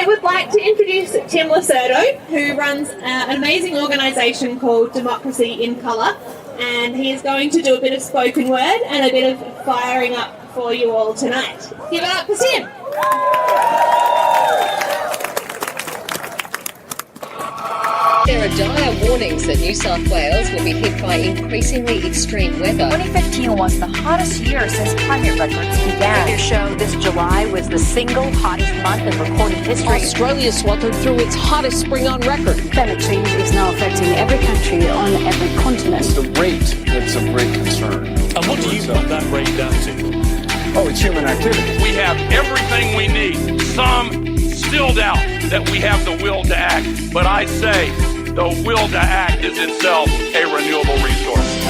I would like to introduce Tim Lo Surdo, who runs an amazing organisation called Democracy in Colour, and he is going to do a bit of spoken word and a bit of firing up for you all tonight. Give it up for Tim. There are dire warnings that New South Wales will be hit by increasingly extreme weather. 2015 was the hottest year since climate records began. Figures show this July was the single hottest month in recorded history. Australia sweltered through its hottest spring on record. Climate change is now affecting every country on every continent. It's the rate that's of great concern. And what do you put that rate down to? Oh, it's human activity. We have everything we need. Some still doubt that we have the will to act. But I say the will to act is itself a renewable resource.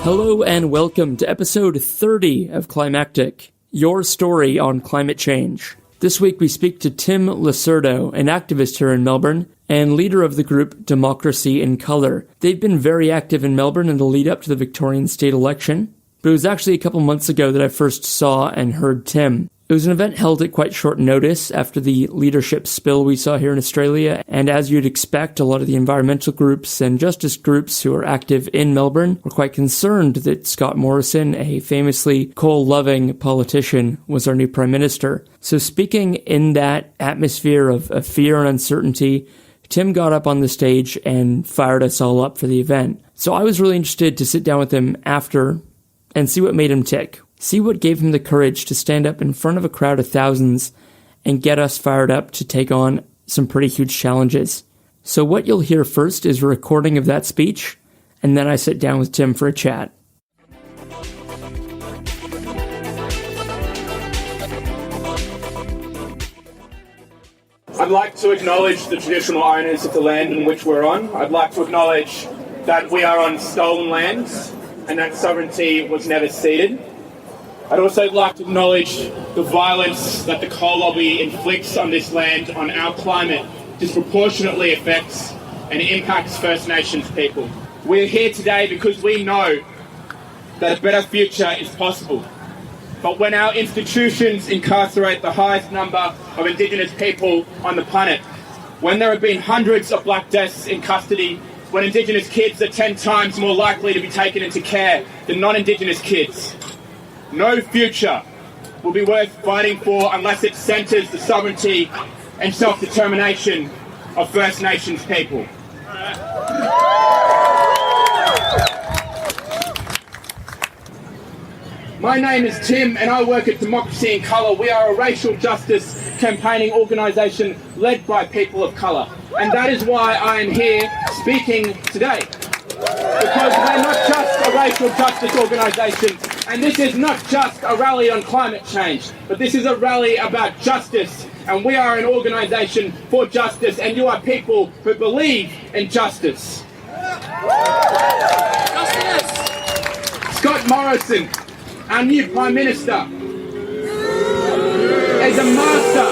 Hello and welcome to episode 30 of Climactic, your story on climate change. This week we speak to Tim Lo Surdo, an activist here in Melbourne, and leader of the group Democracy in Colour. They've been very active in Melbourne in the lead up to the Victorian state election, but it was actually a couple months ago that I first saw and heard Tim. It was an event held at quite short notice after the leadership spill we saw here in Australia, and as you'd expect, a lot of the environmental groups and justice groups who are active in Melbourne were quite concerned that Scott Morrison, a famously coal-loving politician, was our new Prime Minister. So speaking in that atmosphere of fear and uncertainty, Tim got up on the stage and fired us all up for the event. So I was really interested to sit down with him after and see what made him tick. See what gave him the courage to stand up in front of a crowd of thousands and get us fired up to take on some pretty huge challenges. So what you'll hear first is a recording of that speech, and then I sit down with Tim for a chat. I'd like to acknowledge the traditional owners of the land in which we're on. I'd like to acknowledge that we are on stolen lands and that sovereignty was never ceded. I'd also like to acknowledge the violence that the coal lobby inflicts on this land, on our climate, disproportionately affects and impacts First Nations people. We're here today because we know that a better future is possible. But when our institutions incarcerate the highest number of Indigenous people on the planet, when there have been hundreds of black deaths in custody, when Indigenous kids are 10 times more likely to be taken into care than non-Indigenous kids, no future will be worth fighting for unless it centres the sovereignty and self-determination of First Nations people. My name is Tim and I work at Democracy in Colour. We are a racial justice campaigning organisation led by people of colour. And that is why I am here speaking today. Because we're not just a racial justice organisation, and this is not just a rally on climate change, but this is a rally about justice, and we are an organisation for justice, and you are people who believe in justice. Scott Morrison, our new Prime Minister, is a master.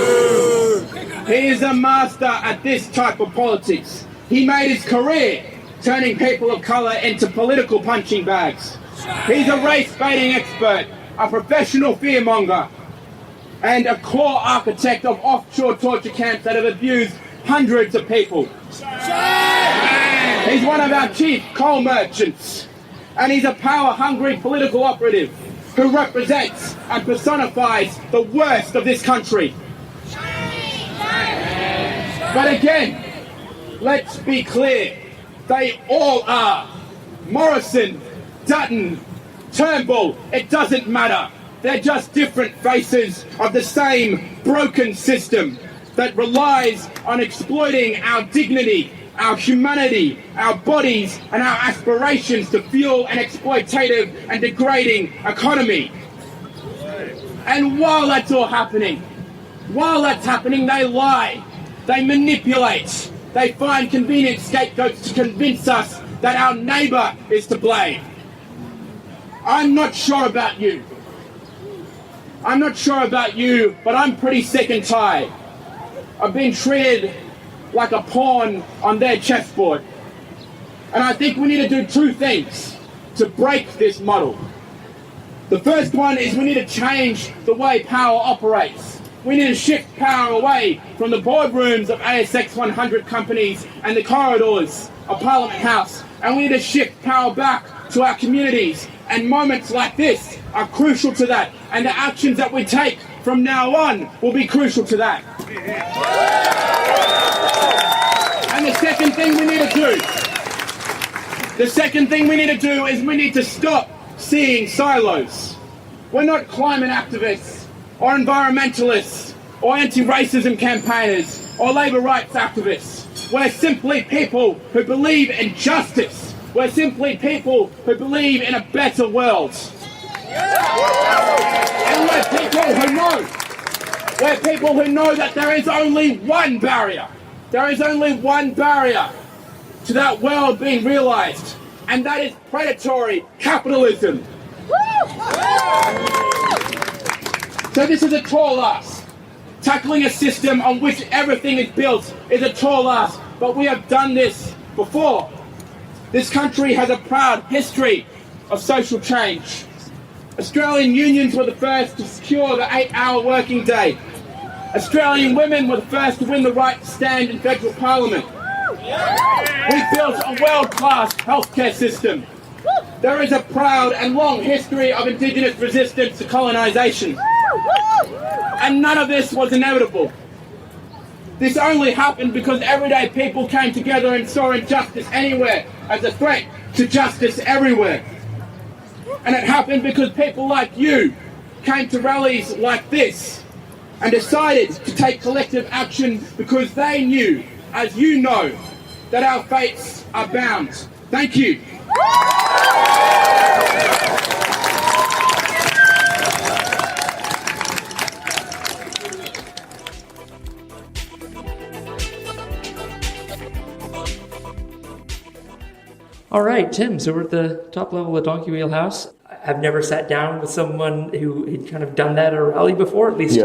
He is a master at this type of politics. He made his career turning people of colour into political punching bags. He's a race-baiting expert, a professional fearmonger, and a core architect of offshore torture camps that have abused hundreds of people. He's one of our chief coal merchants, and he's a power-hungry political operative who represents and personifies the worst of this country. But again, let's be clear, they all are. Morrison, Dutton, Turnbull, it doesn't matter. They're just different faces of the same broken system that relies on exploiting our dignity, our humanity, our bodies, and our aspirations to fuel an exploitative and degrading economy. And while that's all happening, they lie, they manipulate, they find convenient scapegoats to convince us that our neighbour is to blame. I'm not sure about you, but I'm pretty sick and tired. I've been treated like a pawn on their chessboard. And I think we need to do two things to break this model. The first one is we need to change the way power operates. We need to shift power away from the boardrooms of ASX 100 companies and the corridors of Parliament House, and we need to shift power back to our communities. And moments like this are crucial to that, and the actions that we take from now on will be crucial to that. And the second thing we need to do is we need to stop seeing silos. We're not climate activists or environmentalists or anti-racism campaigners or labour rights activists. We're simply people who believe in justice. We're simply people who believe in a better world. And we're people who know that there is only one barrier. There is only one barrier to that world being realised, and that is predatory capitalism. So this is a tall ask. Tackling a system on which everything is built is a tall ask, but we have done this before. This country has a proud history of social change. Australian unions were the first to secure the 8-hour working day. Australian women were the first to win the right to stand in federal parliament. We built a world-class healthcare system. There is a proud and long history of Indigenous resistance to colonisation. And none of this was inevitable. This only happened because everyday people came together and saw injustice anywhere as a threat to justice everywhere. And it happened because people like you came to rallies like this and decided to take collective action because they knew, as you know, that our fates are bound. Thank you. All right, Tim, so we're at the top level of Donkey Wheel House. I've never sat down with someone who had kind of done that at a rally before, at least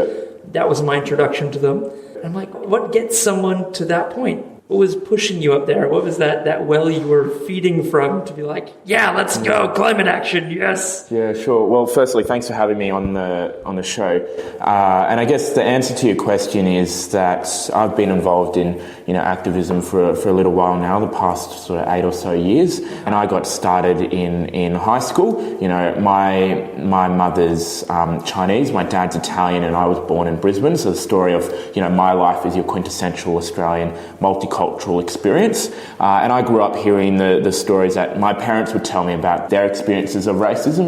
that was my introduction to them. I'm like, what gets someone to that point? What was pushing you up there? What was that well you were feeding from to be like, yeah, let's go, climate action, yes? Yeah, sure. Well, firstly, thanks for having me on the show. And I guess the answer to your question is that I've been involved in activism for a little while now, the past sort of 8 or so years. And I got started in high school. My mother's Chinese, my dad's Italian, and I was born in Brisbane. So the story of my life is your quintessential Australian multicultural experience. And I grew up hearing the stories that my parents would tell me about their experiences of racism.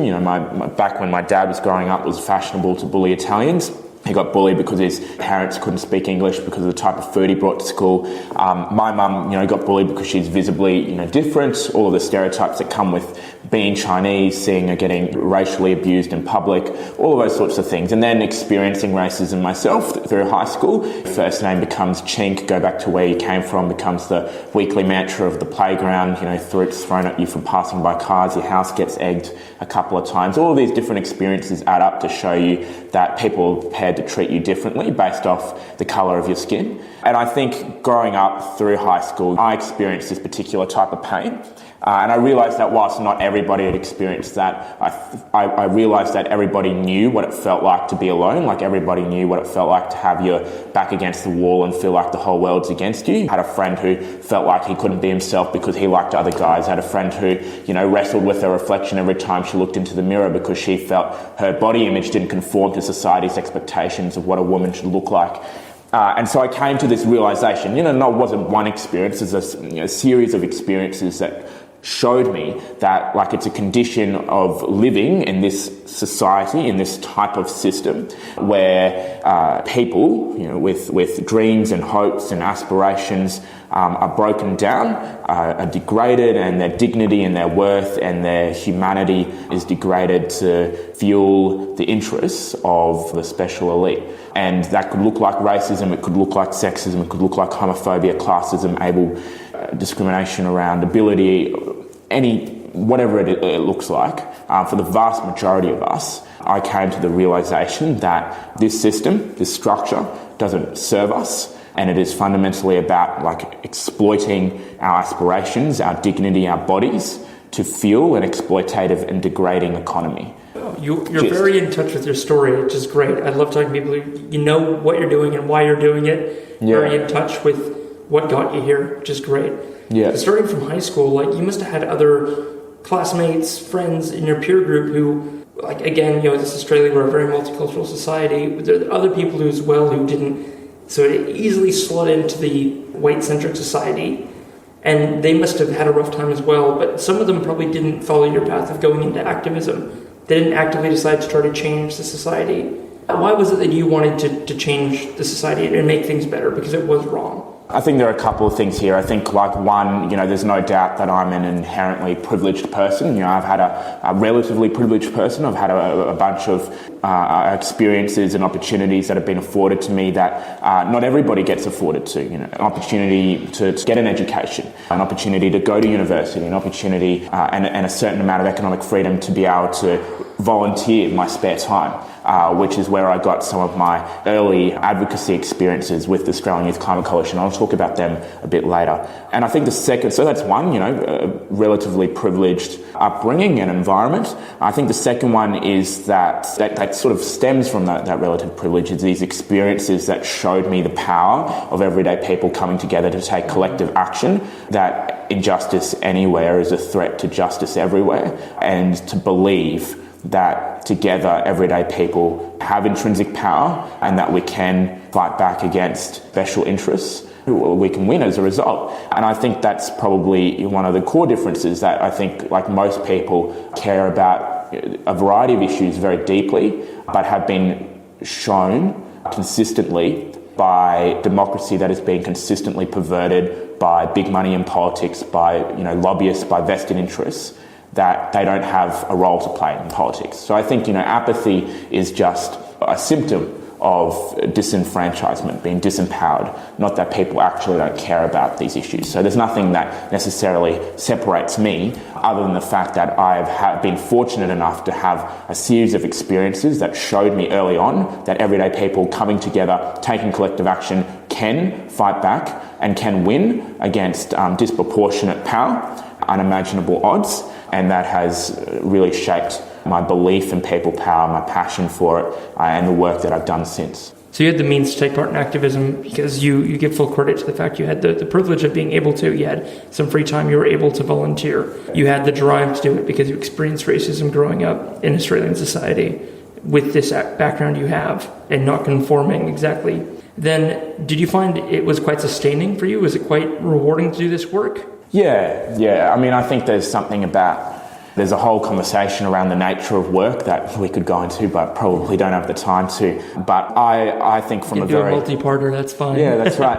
Back when my dad was growing up, it was fashionable to bully Italians. He got bullied because his parents couldn't speak English because of the type of food he brought to school. My mum, got bullied because she's visibly, different. All of the stereotypes that come with being Chinese, seeing her getting racially abused in public, all of those sorts of things. And then experiencing racism myself through high school. First name becomes Chink, go back to where you came from, becomes the weekly mantra of the playground. Fruits thrown at you from passing by cars, your house gets egged a couple of times. All of these different experiences add up to show you that people are prepared to treat you differently based off the colour of your skin. And I think growing up through high school, I experienced this particular type of pain. And I realised that whilst not everybody had experienced that, I realised that everybody knew what it felt like to be alone, like everybody knew what it felt like to have your back against the wall and feel like the whole world's against you. I had a friend who felt like he couldn't be himself because he liked other guys. I had a friend who, wrestled with her reflection every time she looked into the mirror because she felt her body image didn't conform to society's expectations of what a woman should look like. And so I came to this realisation, it wasn't one experience, there's a series of experiences that showed me that it's a condition of living in this society, in this type of system where people, with dreams and hopes and aspirations are broken down, are degraded, and their dignity and their worth and their humanity is degraded to fuel the interests of the special elite. And that could look like racism, it could look like sexism, it could look like homophobia, classism, discrimination around ability, whatever it looks like. For the vast majority of us, I came to the realisation that this system, this structure, doesn't serve us, and it is fundamentally about exploiting our aspirations, our dignity, our bodies, to fuel an exploitative and degrading economy. You're very in touch with your story, which is great. I love talking to people who you know what you're doing and why you're doing it. Yeah. Very in touch with what got you here, which is great. Yeah. But starting from high school, like you must have had other classmates, friends in your peer group who, like again, you know, this is Australia, we're a very multicultural society. There are other people who as well who didn't sort of easily slot into the white-centric society. And they must have had a rough time as well, but some of them probably didn't follow your path of going into activism. They didn't actively decide to try to change the society. Why was it that you wanted to change the society and make things better? Because it was wrong. I think there are a couple of things here. I think, like, one, you know, there's no doubt that I'm an inherently privileged person. You know, I've had a relatively privileged person. I've had a bunch of experiences and opportunities that have been afforded to me that not everybody gets afforded to. You know, an opportunity to get an education, an opportunity to go to university, an opportunity and a certain amount of economic freedom to be able to volunteer in my spare time, which is where I got some of my early advocacy experiences with the Australian Youth Climate Coalition. I'll talk about them a bit later. And I think the second, so that's one, you know, a relatively privileged upbringing and environment. I think the second one is that sort of stems from that relative privilege, is these experiences that showed me the power of everyday people coming together to take collective action, that injustice anywhere is a threat to justice everywhere, and to believe that together everyday people have intrinsic power and that we can fight back against special interess. We can win as a result. And I think that's probably one of the core differences, that I think, like most people, care about a variety of issues very deeply, but have been shown consistently by democracy that is being consistently perverted by big money in politics, by, you know, lobbyists, by vested interests, that they don't have a role to play in politics. So I think, you know, apathy is just a symptom of disenfranchisement, being disempowered, not that people actually don't care about these issues. So there's nothing that necessarily separates me other than the fact that I have been fortunate enough to have a series of experiences that showed me early on that everyday people coming together, taking collective action, can fight back and can win against disproportionate power, unimaginable odds. And that has really shaped my belief in people power, my passion for it, and the work that I've done since. So you had the means to take part in activism because you give full credit to the fact you had the privilege of being able to. You had some free time, you were able to volunteer. You had the drive to do it because you experienced racism growing up in Australian society with this background you have and not conforming exactly. Then did you find it was quite sustaining for you? Was it quite rewarding to do this work? Yeah. I mean, I think there's a whole conversation around the nature of work that we could go into, but probably don't have the time to. But I think from a multi-parter, that's fine. Yeah, that's right.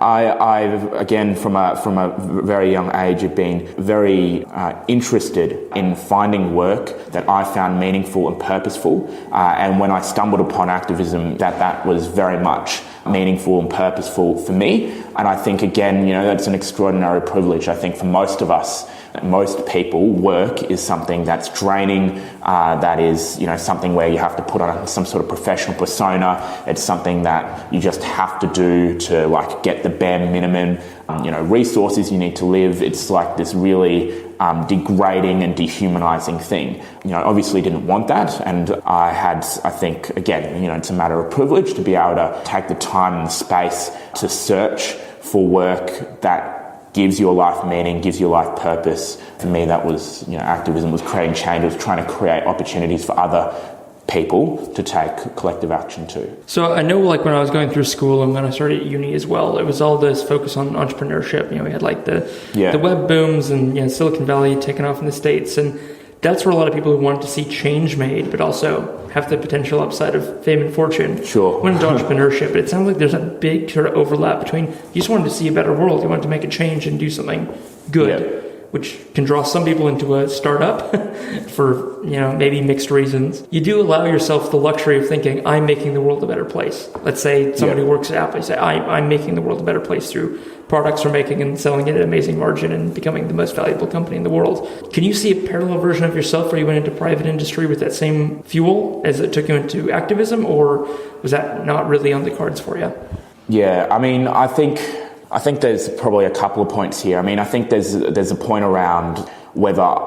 I again, from a very young age, have been very interested in finding work that I found meaningful and purposeful. And when I stumbled upon activism, that was very much meaningful and purposeful for me. And I think, again, you know, that's an extraordinary privilege. I think for most of us, most people, work is something that's draining, that is, you know, something where you have to put on some sort of professional persona. It's something that you just have to do to, like, get the bare minimum, you know, resources you need to live. It's like this really degrading and dehumanizing thing. You know, I obviously didn't want that, and I think, again, you know, it's a matter of privilege to be able to take the time and the space to search for work that gives your life meaning, gives your life purpose. For me, that was, you know, activism was creating change, was trying to create opportunities for other people to take collective action too. So I know, like, when I was going through school and when I started at uni as well, it was all this focus on entrepreneurship. You know, we had like the web booms and, you know, Silicon Valley taking off in the States, and that's where a lot of people who wanted to see change made, but also have the potential upside of fame and fortune went into entrepreneurship. But it sounds like there's a big sort of overlap between you just wanted to see a better world, you wanted to make a change and do something good. Which can draw some people into a startup for, you know, maybe mixed reasons. You do allow yourself the luxury of thinking, I'm making the world a better place. Let's say somebody who works at Apple, you say, I'm making the world a better place through products we're making and selling it at an amazing margin and becoming the most valuable company in the world. Can you see a parallel version of yourself where you went into private industry with that same fuel as it took you into activism, or was that not really on the cards for you? Yeah, I mean, I think there's probably a couple of points here. I mean, I think there's a point around whether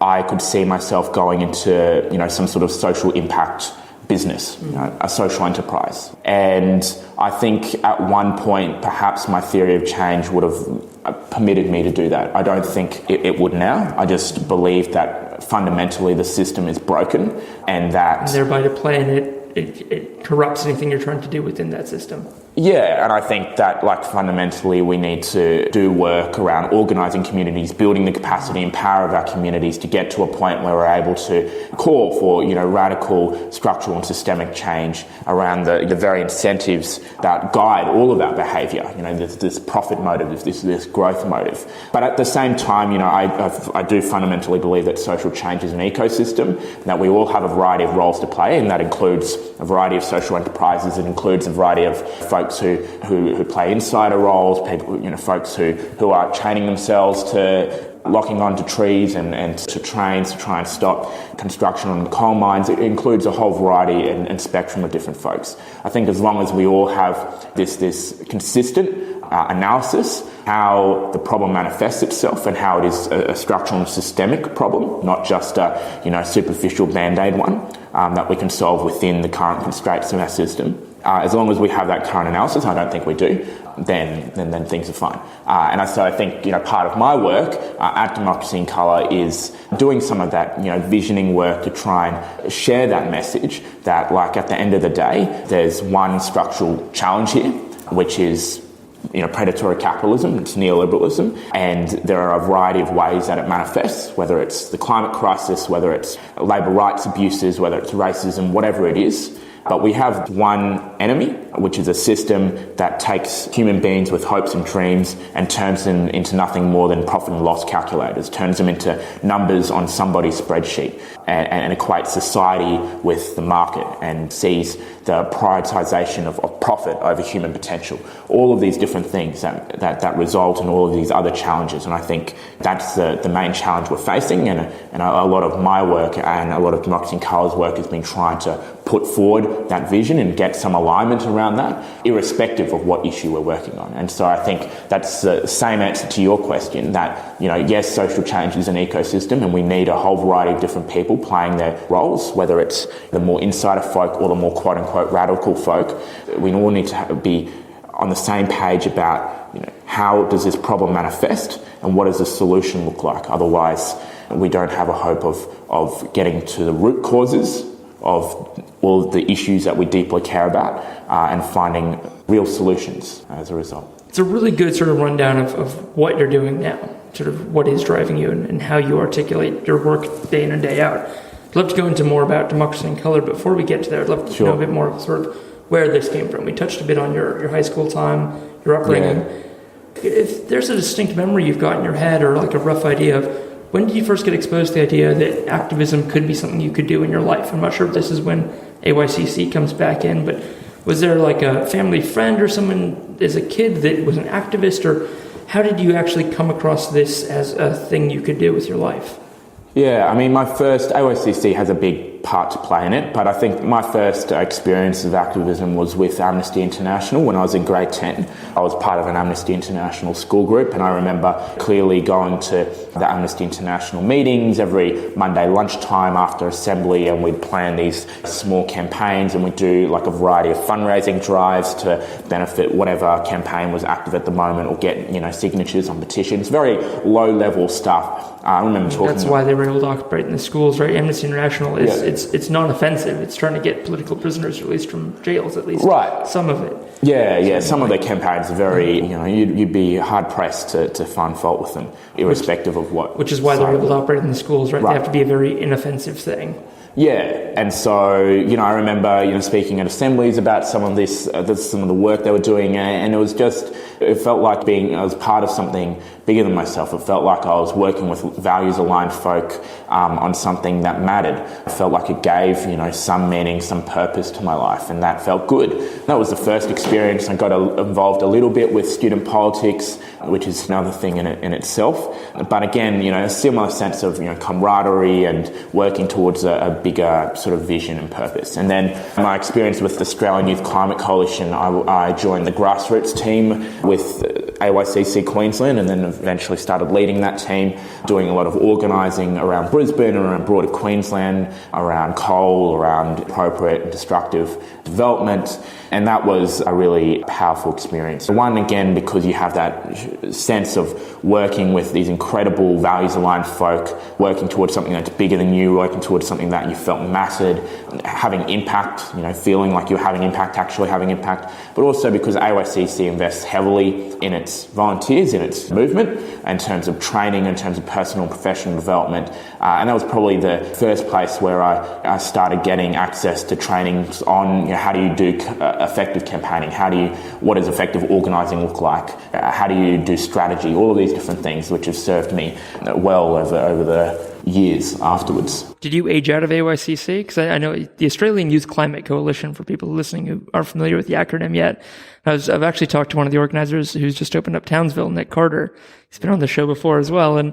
I could see myself going into, some sort of social impact business, a social enterprise. And I think at one point, perhaps my theory of change would have permitted me to do that. I don't think it would now. I just believe that fundamentally the system is broken and that... And thereby to play in it corrupts anything you're trying to do within that system. Yeah, and I think that, fundamentally we need to do work around organising communities, building the capacity and power of our communities to get to a point where we're able to call for, radical structural and systemic change around the very incentives that guide all of our behaviour. This profit motive, this growth motive. But at the same time, I do fundamentally believe that social change is an ecosystem, that we all have a variety of roles to play, and that includes a variety of social enterprises. It includes a variety of folks who play insider roles, people, folks who are training themselves to locking onto trees and to trains to try and stop construction on coal mines. It includes a whole variety and spectrum of different folks. I think as long as we all have this consistent analysis, how the problem manifests itself and how it is a structural and systemic problem, not just a superficial band-aid one that we can solve within the current constraints of our system. As long as we have that current analysis, I don't think we do, then things are fine. So I think part of my work at Democracy in Colour is doing some of that visioning work to try and share that message that at the end of the day, there's one structural challenge here, which is predatory capitalism, it's neoliberalism, and there are a variety of ways that it manifests, whether it's the climate crisis, whether it's labour rights abuses, whether it's racism, whatever it is. But we have one enemy, which is a system that takes human beings with hopes and dreams and turns them into nothing more than profit and loss calculators, turns them into numbers on somebody's spreadsheet, and equates society with the market and sees the prioritisation of profit over human potential. All of these different things that result in all of these other challenges. And I think that's the main challenge we're facing. And a lot of my work and a lot of Democracy in Colour's work has been trying to put forward that vision and get some alignment around that, irrespective of what issue we're working on. And so I think that's the same answer to your question, that, yes, social change is an ecosystem and we need a whole variety of different people playing their roles, whether it's the more insider folk or the more quote-unquote radical folk. We all need to be on the same page about, how does this problem manifest and what does the solution look like? Otherwise, we don't have a hope of getting to the root causes of all the issues that we deeply care about and finding real solutions as a result. It's a really good sort of rundown of what you're doing now, sort of what is driving you and how you articulate your work day in and day out. I'd love to go into more about Democracy in Colour, but before we get to there, I'd love to know a bit more of sort of where this came from. We touched a bit on your high school time, your upbringing. Yeah. If there's a distinct memory you've got in your head or a rough idea of when did you first get exposed to the idea that activism could be something you could do in your life? I'm not sure if this is when AYCC comes back in, but was there a family friend or someone as a kid that was an activist, or how did you actually come across this as a thing you could do with your life? Yeah, my first, AYCC has a big part to play in it, but I think my first experience of activism was with Amnesty International when I was in grade 10. I was part of an Amnesty International school group, and I remember clearly going to the Amnesty International meetings every Monday lunchtime after assembly, and we'd plan these small campaigns, and we'd do a variety of fundraising drives to benefit whatever campaign was active at the moment, or get signatures on petitions. Very low level stuff. I remember talking. That's why they were able to operate in the schools, right? Amnesty International is it's non-offensive. It's trying to get political prisoners released from jails, at least. Right. Some of it. Yeah. Some of their campaigns are very, you'd be hard pressed to find fault with them, irrespective of what. Which is why they're able to operate in the schools, right? They have to be a very inoffensive thing. Yeah, and so, I remember, speaking at assemblies about some of the work they were doing, and it felt like I was part of something bigger than myself. It felt like I was working with values-aligned folk on something that mattered. I felt like it gave, some meaning, some purpose to my life, and that felt good. That was the first experience. I got involved a little bit with student politics, which is another thing in itself. But again, a similar sense of, camaraderie and working towards a bigger sort of vision and purpose. And then my experience with the Australian Youth Climate Coalition, I joined the grassroots team with AYCC Queensland, and then eventually started leading that team, doing a lot of organising around Brisbane, around broader Queensland, around coal, around appropriate and destructive development. And that was a really powerful experience. One, again, because you have that sense of working with these incredible values-aligned folk, working towards something that's bigger than you, working towards something that you felt mattered, having impact, feeling like you're having impact, actually having impact, but also because AYCC invests heavily in its volunteers, in its movement, in terms of training, in terms of personal and professional development. And that was probably the first place where I started getting access to trainings on how do you do effective campaigning, what does effective organising look like, how do you do strategy, all of these different things which have served me well over the years afterwards. Did you age out of AYCC? Because I know the Australian Youth Climate Coalition, for people listening who aren't familiar with the acronym yet, I've actually talked to one of the organizers who's just opened up Townsville, Nick Carter. He's been on the show before as well, and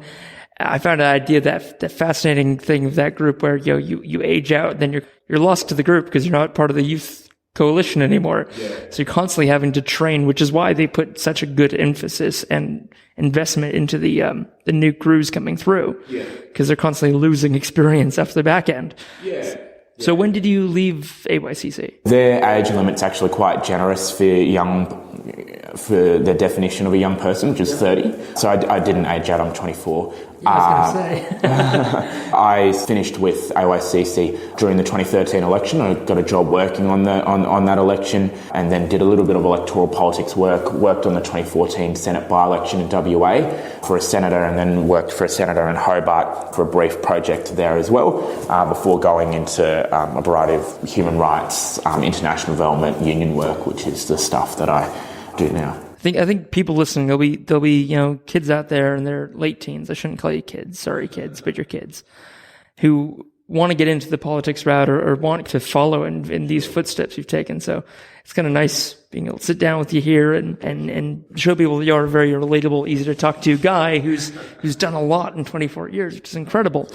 I found an idea that fascinating thing of that group where you age out, then you're lost to the group because you're not part of the youth coalition anymore. Yeah. So you're constantly having to train, which is why they put such a good emphasis and investment into the new crews coming through. Yeah. Because they're constantly losing experience after the back end. Yeah. So when did you leave AYCC? Their age limit's actually quite generous for the definition of a young person, which is 30. So I didn't age out, I'm 24. I was going to say. I finished with AYCC during the 2013 election. I got a job working on that election, and then did a little bit of electoral politics work, worked on the 2014 Senate by-election in WA for a senator, and then worked for a senator in Hobart for a brief project there as well, before going into a variety of human rights, international development, union work, which is the stuff that I do now. I think people listening, there'll be kids out there in their late teens. I shouldn't call you kids. Sorry, kids, but you're kids who want to get into the politics route or want to follow in these footsteps you've taken. So it's kind of nice being able to sit down with you here and show people you're a very relatable, easy to talk to guy who's done a lot in 24 years, which is incredible.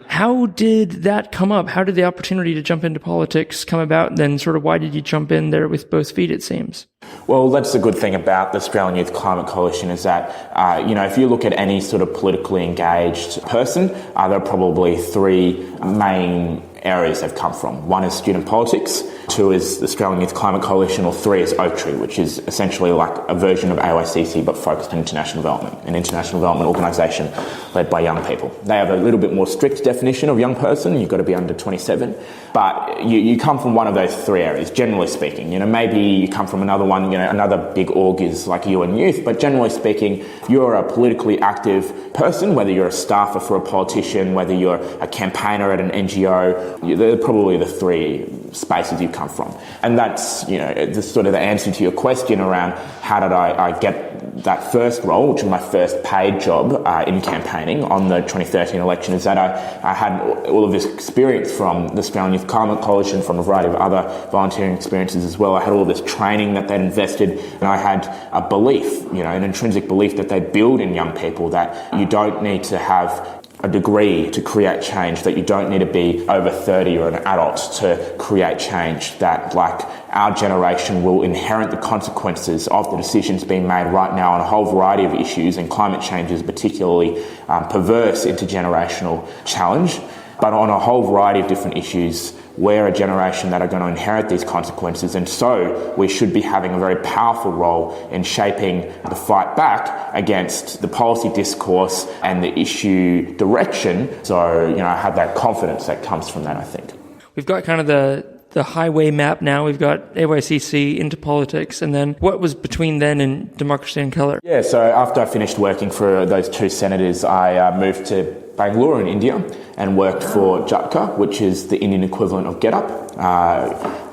How did that come up? How did the opportunity to jump into politics come about? And then sort of why did you jump in there with both feet, it seems? Well, that's the good thing about the Australian Youth Climate Coalition is that, if you look at any sort of politically engaged person, there are probably three main areas they've come from. One is student politics, two is the Australian Youth Climate Coalition, or three is Oak Tree, which is essentially like a version of AYCC but focused on international development, an international development organisation led by young people. They have a little bit more strict definition of young person. You've got to be under 27, but you come from one of those three areas, generally speaking. Maybe you come from another one, another big org is like UN Youth, but generally speaking, you're a politically active person, whether you're a staffer for a politician, whether you're a campaigner at an NGO, they're probably the three spaces you come from. And that's, the sort of the answer to your question around how did I get that first role, which was my first paid job in campaigning on the 2013 election, is that I had all of this experience from the Australian Youth Climate Coalition, from a variety of other volunteering experiences as well. I had all this training that they'd invested, and I had a belief, an intrinsic belief that they build in young people, that you don't need to have a degree to create change, that you don't need to be over 30 or an adult to create change, that like our generation will inherit the consequences of the decisions being made right now on a whole variety of issues, and climate change is particularly perverse intergenerational challenge. But on a whole variety of different issues, we're a generation that are going to inherit these consequences, and so we should be having a very powerful role in shaping the fight back against the policy discourse and the issue direction. So, I have that confidence that comes from that, I think. We've got kind of the highway map now. We've got AYCC into politics, and then what was between then and Democracy in Colour? Yeah, so after I finished working for those two senators, I moved to Bangalore in India and worked for Jhatkaa, which is the Indian equivalent of Getup.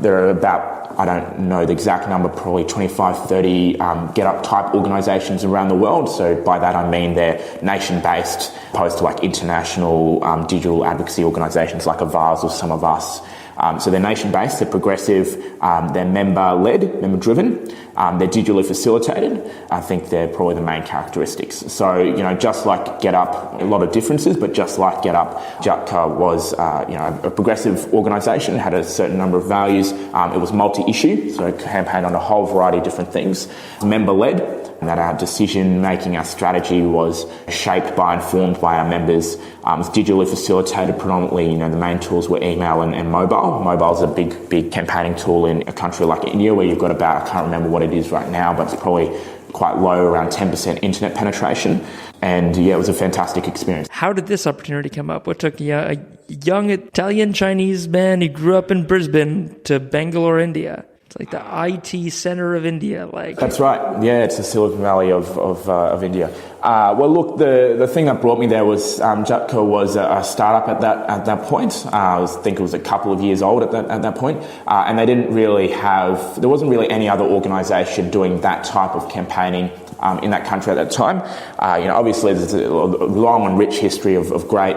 There are about, I don't know the exact number, probably 25, 30 Getup type organisations around the world. So by that I mean they're nation-based, opposed to like international digital advocacy organisations like Avaz or Some of Us. So they're nation-based, they're progressive, they're member-led, member-driven, they're digitally facilitated. I think they're probably the main characteristics. So, just like Getup, a lot of differences, but just like Getup, Jhatkaa was, a progressive organisation, had a certain number of values. It was multi-issue, so it campaigned on a whole variety of different things. Member-led, and that our decision-making, our strategy was shaped by, informed by our members. It was digitally facilitated predominantly. The main tools were email and mobile. Mobile is a big campaigning tool in a country like India, where you've got about, I can't remember what it is right now, but it's probably quite low, around 10% internet penetration. And yeah, it was a fantastic experience. How did this opportunity come up? What took a young Italian-Chinese man who grew up in Brisbane to Bangalore, India? It's like the IT center of India. That's right. Yeah, it's the Silicon Valley of India. Well, look, the thing that brought me there was Jhatkaa was a startup at that point. I think it was a couple of years old at that point, and they didn't really there wasn't really any other organisation doing that type of campaigning in that country at that time. Obviously there's a long and rich history of great,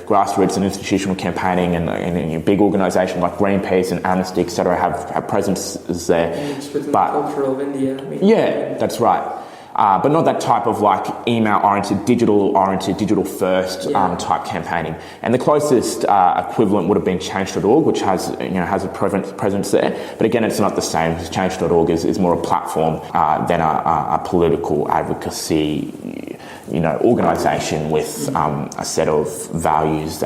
grassroots and institutional campaigning, and big organisations like Greenpeace and Amnesty, etc., have presences there. It's within the culture of India. Yeah, that's right. But not that type of email-oriented, digital-first type campaigning. And the closest equivalent would have been Change.org, which has a presence there. But again, it's not the same, because Change.org is more a platform than a political advocacy, organisation with a set of values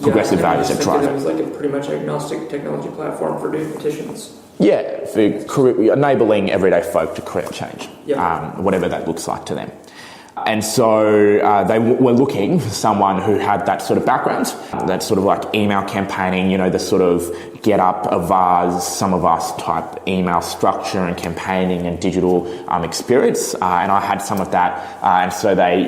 progressive values that drive it. It was like a pretty much agnostic technology platform for doing petitions. Yeah, for enabling everyday folk to create change, whatever that looks like to them. And so they were looking for someone who had that sort of background, that sort of like email campaigning, the sort of Getup of ours, some of us type email structure and campaigning and digital experience. And I had some of that. And so they,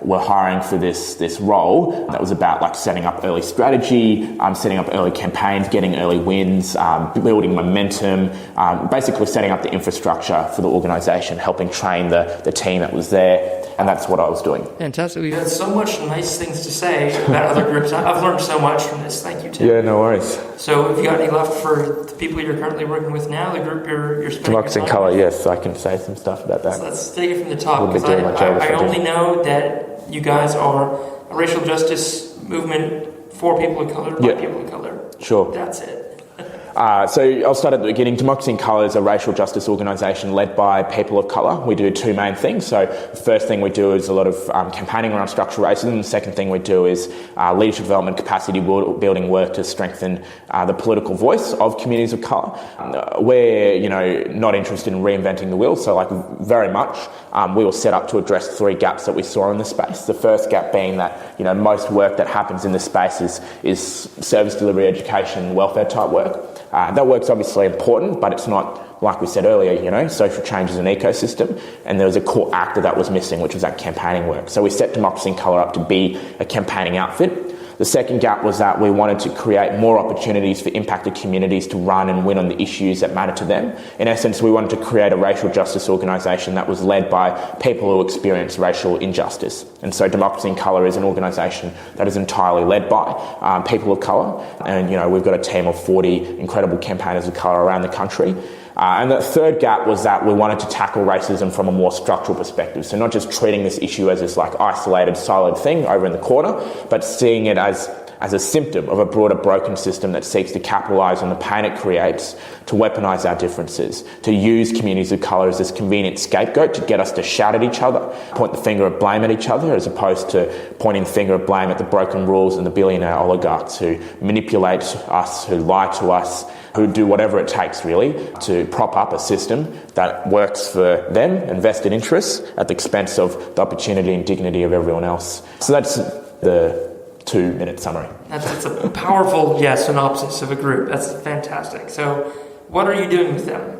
were hiring for this role that was about setting up early strategy, setting up early campaigns, getting early wins, building momentum, basically setting up the infrastructure for the organisation, helping train the team that was there. And that's what I was doing. Fantastic. We've had so much nice things to say about other groups. I've learned so much from this. Thank you, Tim. Yeah, no worries. So have you got any left for the people you're currently working with now, the group you're spending Democracy in Colour, yes, I can say some stuff about that. So let's take it from the top, because I only know that you guys are a racial justice movement for people of colour, by people of colour. Sure. That's it. So I'll start at the beginning. Democracy in Colour is a racial justice organisation led by people of colour. We do two main things. So the first thing we do is a lot of campaigning around structural racism. The second thing we do is leadership development, capacity building work to strengthen the political voice of communities of colour. We're, not interested in reinventing the wheel. So very much we were set up to address three gaps that we saw in the space. The first gap being that, most work that happens in this space is service delivery, education, welfare type work. That work's obviously important, but it's not, like we said earlier, social change is an ecosystem, and there was a core actor that was missing, which was that campaigning work. So we set Democracy in Colour up to be a campaigning outfit. The second gap was that we wanted to create more opportunities for impacted communities to run and win on the issues that matter to them. In essence, we wanted to create a racial justice organisation that was led by people who experience racial injustice. And so Democracy in Colour is an organisation that is entirely led by people of colour. And, we've got a team of 40 incredible campaigners of colour around the country. And the third gap was that we wanted to tackle racism from a more structural perspective. So not just treating this issue as this isolated, siloed thing over in the corner, but seeing it as a symptom of a broader broken system that seeks to capitalise on the pain it creates, to weaponise our differences, to use communities of colour as this convenient scapegoat to get us to shout at each other, point the finger of blame at each other, as opposed to pointing the finger of blame at the broken rules and the billionaire oligarchs who manipulate us, who lie to us, who do whatever it takes, really, to prop up a system that works for them and vested interests at the expense of the opportunity and dignity of everyone else. So that's the 2-minute summary. That's a powerful synopsis of a group. That's fantastic. So what are you doing with them?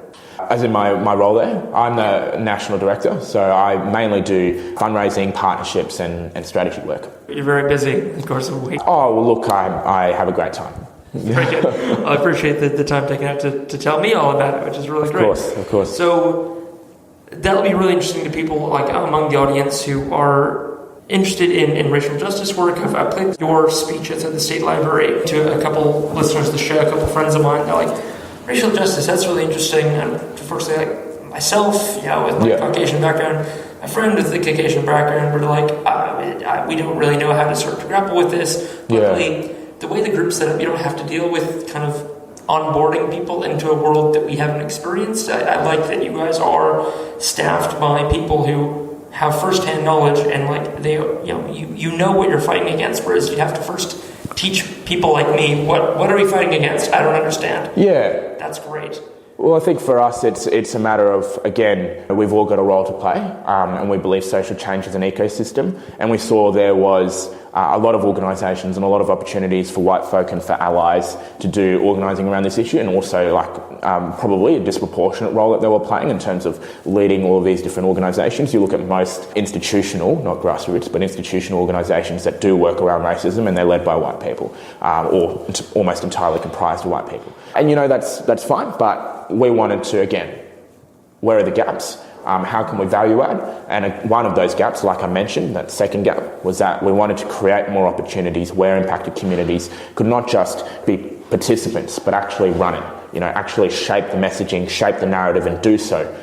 As in my role there, I'm the national director, so I mainly do fundraising, partnerships and strategy work. You're very busy, of course, of a week. Oh, well, look, I have a great time. Very good. I appreciate the time taken out to tell me all about it, which is really great. Of course. So that'll be really interesting to people among the audience who are interested in racial justice work. I've played your speeches at the State Library to a couple listeners of the show, a couple friends of mine. They're like, racial justice, that's really interesting. And firstly, like myself, with my Caucasian background, my friend with the Caucasian background, we're like, we don't really know how to sort of grapple with this. Luckily, the way the group's set up, you don't have to deal with kind of onboarding people into a world that we haven't experienced. I like that you guys are staffed by people who have first-hand knowledge and like they, you know what you're fighting against, whereas you have to first teach people like me what are we fighting against? I don't understand. Yeah, that's great. Well, I think for us, it's a matter of, again, we've all got a role to play, and we believe social change is an ecosystem, and we saw there was a lot of organisations and a lot of opportunities for white folk and for allies to do organising around this issue, and also probably a disproportionate role that they were playing in terms of leading all of these different organisations. You look at most institutional, not grassroots, but institutional organisations that do work around racism, and they're led by white people, or almost entirely comprised of white people. And that's fine, but we wanted to, again, where are the gaps? How can we value add? And one of those gaps, like I mentioned, that second gap, was that we wanted to create more opportunities where impacted communities could not just be participants, but actually run it. Actually shape the messaging, shape the narrative, and do so.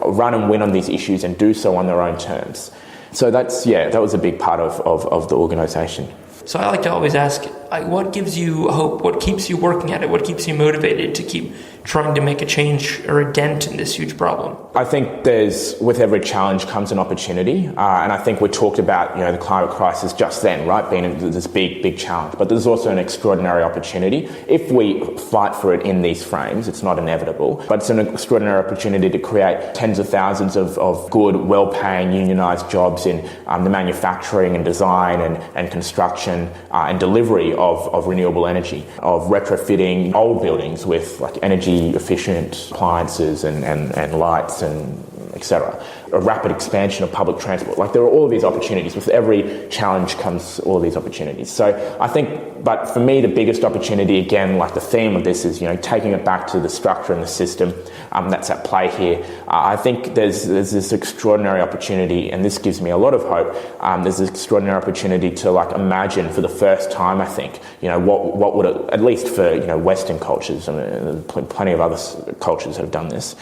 Run and win on these issues and do so on their own terms. So that was a big part of the organisation. So I like to always ask, what gives you hope? What keeps you working at it? What keeps you motivated to keep trying to make a change or a dent in this huge problem? I think with every challenge comes an opportunity. And I think we talked about, the climate crisis just then, right? Being this big challenge. But there's also an extraordinary opportunity. If we fight for it in these frames, it's not inevitable, but it's an extraordinary opportunity to create tens of thousands of good, well-paying, unionised jobs in the manufacturing and design and construction and delivery of renewable energy, of retrofitting old buildings with energy efficient appliances and lights and etc. A rapid expansion of public transport. There are all of these opportunities. With every challenge comes all of these opportunities. So I think, but for me, the biggest opportunity, again, the theme of this is, taking it back to the structure and the system that's at play here. I think there's this extraordinary opportunity, and this gives me a lot of hope. There's this extraordinary opportunity to imagine for the first time, I think, what would it, at least for, Western cultures, and plenty of other cultures have done this.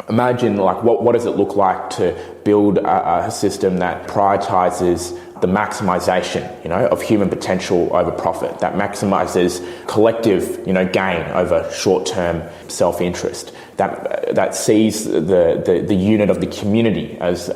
Imagine what does it look like to build a system that prioritises the maximisation, of human potential over profit, that maximises collective, gain over short-term self-interest, that sees the unit of the community as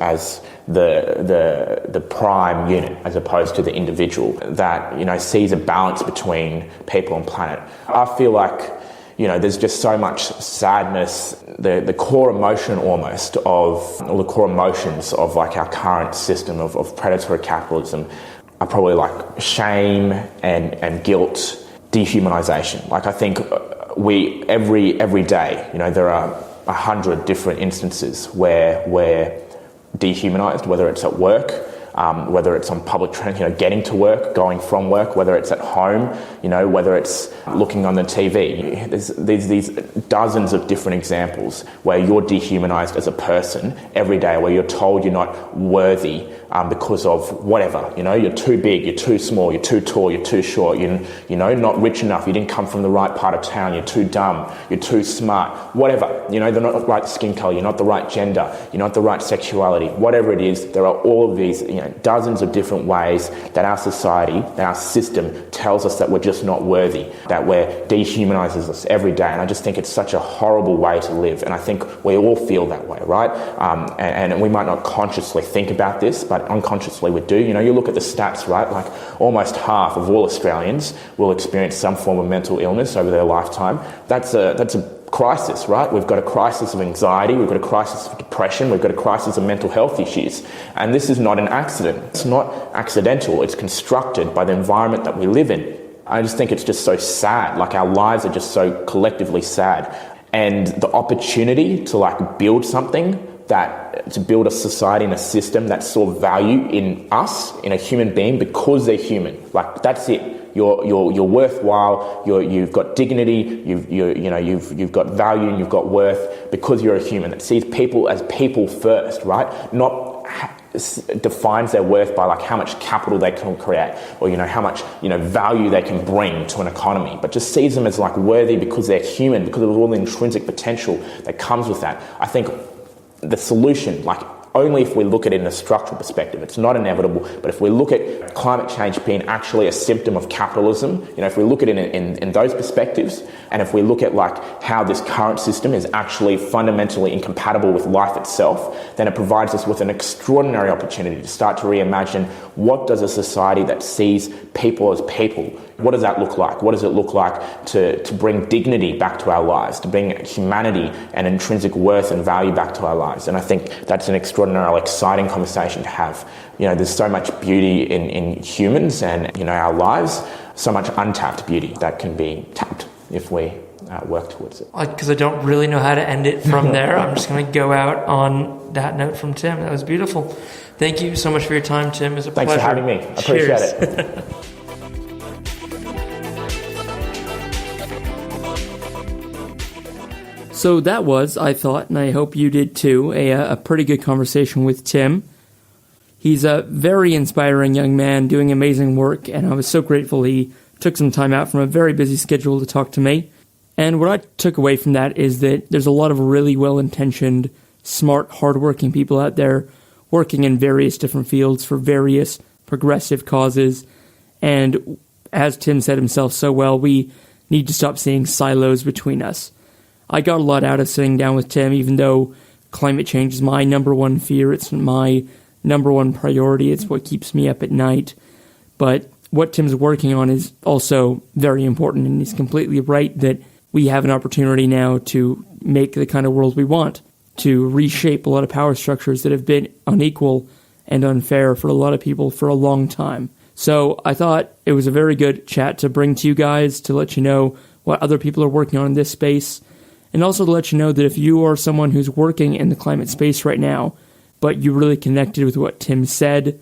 the prime unit as opposed to the individual, that sees a balance between people and planet. I feel like there's just so much sadness. The core emotion almost of, or the core emotions of our current system of predatory capitalism are probably shame and guilt, dehumanisation. I think we every day, there are 100 different instances where we're dehumanised, whether it's at work, whether it's on public transport, getting to work, going from work, whether it's at home, whether it's looking on the TV. There's these dozens of different examples where you're dehumanised as a person every day, where you're told you're not worthy because of whatever. You're too big, you're too small, you're too tall, you're too short, you're not rich enough, you didn't come from the right part of town, you're too dumb, you're too smart, whatever. They're not the right skin colour, you're not the right gender, you're not the right sexuality, whatever it is. There are all of these, dozens of different ways that our society, that our system tells us that we're just not worthy, that dehumanises us every day. And I just think it's such a horrible way to live. And I think we all feel that way, right? And we might not consciously think about this, but unconsciously we do. You look at the stats, right? Almost half of all Australians will experience some form of mental illness over their lifetime. That's a crisis, right? We've got a crisis of anxiety, we've got a crisis of depression, we've got a crisis of mental health issues. And this is not an accident. It's not accidental. It's constructed by the environment that we live in. I just think it's just so sad. Our lives are just so collectively sad. And the opportunity to build something, to build a society and a system that saw value in us, in a human being, because they're human. That's it. You're worthwhile. You've got dignity. You've got value and you've got worth because you're a human that sees people as people first, right? Not defines their worth by like how much capital they can create, or how much value they can bring to an economy, but just sees them as like worthy because they're human, because of all the intrinsic potential that comes with that. I think the solution, like, only if we look at it in a structural perspective. It's not inevitable, but if we look at climate change being actually a symptom of capitalism, if we look at it in those perspectives, and if we look at like how this current system is actually fundamentally incompatible with life itself, then it provides us with an extraordinary opportunity to start to reimagine what does a society that sees people as people, what does that look like? What does it look like to bring dignity back to our lives, to bring humanity and intrinsic worth and value back to our lives? And I think that's an extraordinarily exciting conversation to have. There's so much beauty in humans and our lives, so much untapped beauty that can be tapped if we work towards it. Because I don't really know how to end it from there, I'm just going to go out on that note from Tim. That was beautiful. Thank you so much for your time, Tim. It was a pleasure. Thanks for having me. I appreciate it. So that was, I thought, and I hope you did too, a pretty good conversation with Tim. He's a very inspiring young man doing amazing work, and I was so grateful he took some time out from a very busy schedule to talk to me. And what I took away from that is that there's a lot of really well-intentioned, smart, hardworking people out there working in various different fields for various progressive causes. And as Tim said himself so well, we need to stop seeing silos between us. I got a lot out of sitting down with Tim, even though climate change is my number one fear. It's my number one priority. It's what keeps me up at night. But what Tim's working on is also very important, and he's completely right that we have an opportunity now to make the kind of world we want, to reshape a lot of power structures that have been unequal and unfair for a lot of people for a long time. So I thought it was a very good chat to bring to you guys, to let you know what other people are working on in this space, and also to let you know that if you are someone who's working in the climate space right now, but you really connected with what Tim said,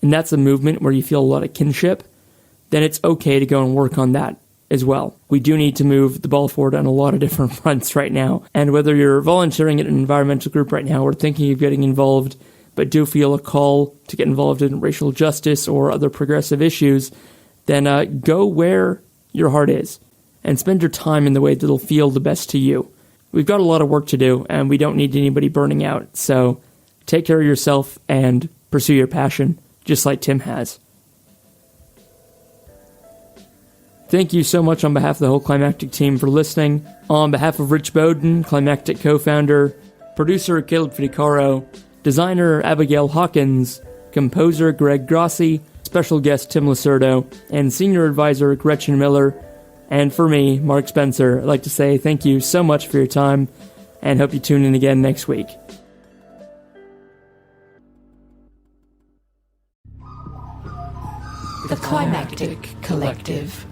and that's a movement where you feel a lot of kinship, then it's okay to go and work on that as well. We do need to move the ball forward on a lot of different fronts right now. And whether you're volunteering at an environmental group right now or thinking of getting involved, but do feel a call to get involved in racial justice or other progressive issues, then go where your heart is and spend your time in the way that'll feel the best to you. We've got a lot of work to do, and we don't need anybody burning out. So take care of yourself and pursue your passion, just like Tim has. Thank you so much on behalf of the whole Climactic team for listening. On behalf of Rich Bowden, Climactic co-founder, producer Caleb Fidecaro, designer Abigail Hawkins, composer Greg Grossi, special guest Tim Lo Surdo, and senior advisor Gretchen Miller, and for me, Mark Spencer, I'd like to say thank you so much for your time, and hope you tune in again next week. The Climactic Collective.